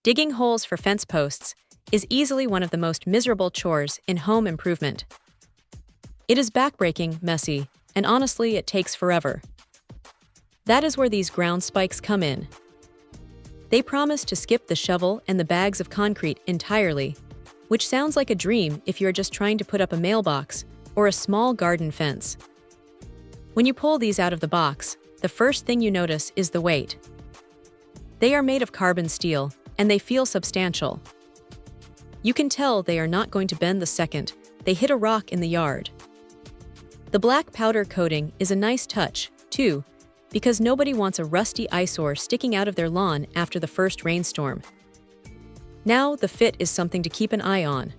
Digging holes for fence posts is easily one of the most miserable chores in home improvement. It is backbreaking, messy, and honestly, it takes forever. That is where these ground spikes come in. They promise to skip the shovel and the bags of concrete entirely, which sounds like a dream if you're just trying to put up a mailbox or a small garden fence. When you pull these out of the box, the first thing you notice is the weight. They are made of carbon steel, and they feel substantial. You can tell they are not going to bend the second they hit a rock in the yard. The black powder coating is a nice touch, too, because nobody wants a rusty eyesore sticking out of their lawn after the first rainstorm. Now, the fit is something to keep an eye on.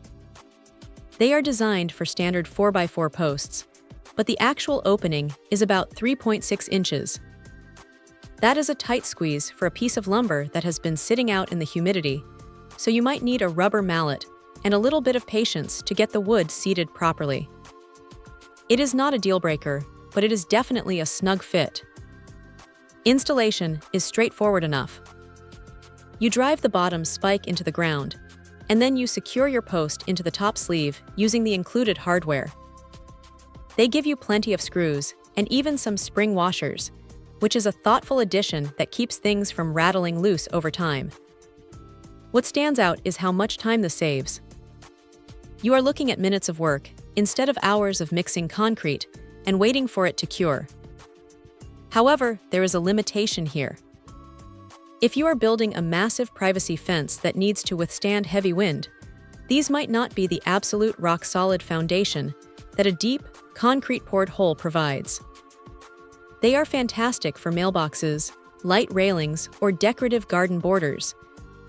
They are designed for standard 4x4 posts, but the actual opening is about 3.6 inches. That is a tight squeeze for a piece of lumber that has been sitting out in the humidity, so you might need a rubber mallet and a little bit of patience to get the wood seated properly. It is not a deal breaker, but it is definitely a snug fit. Installation is straightforward enough. You drive the bottom spike into the ground, and then you secure your post into the top sleeve using the included hardware. They give you plenty of screws and even some spring washers, which is a thoughtful addition that keeps things from rattling loose over time. What stands out is how much time this saves. You are looking at minutes of work instead of hours of mixing concrete and waiting for it to cure. However, there is a limitation here. If you are building a massive privacy fence that needs to withstand heavy wind, these might not be the absolute rock-solid foundation that a deep, concrete-poured hole provides. They are fantastic for mailboxes, light railings, or decorative garden borders,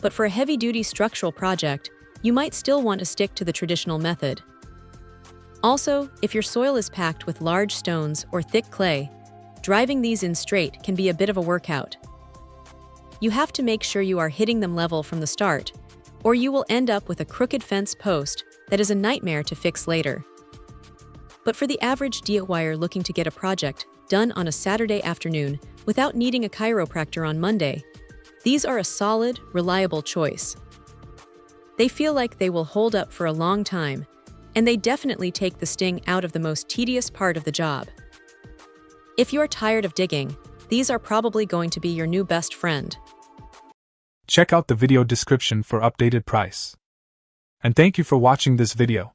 but for a heavy-duty structural project, you might still want to stick to the traditional method. Also, if your soil is packed with large stones or thick clay, driving these in straight can be a bit of a workout. You have to make sure you are hitting them level from the start, or you will end up with a crooked fence post that is a nightmare to fix later. But for the average DIYer looking to get a project done on a Saturday afternoon without needing a chiropractor on Monday, these are a solid, reliable choice. They feel like they will hold up for a long time, and they definitely take the sting out of the most tedious part of the job. If you're tired of digging, these are probably going to be your new best friend. Check out the video description for updated price. And thank you for watching this video.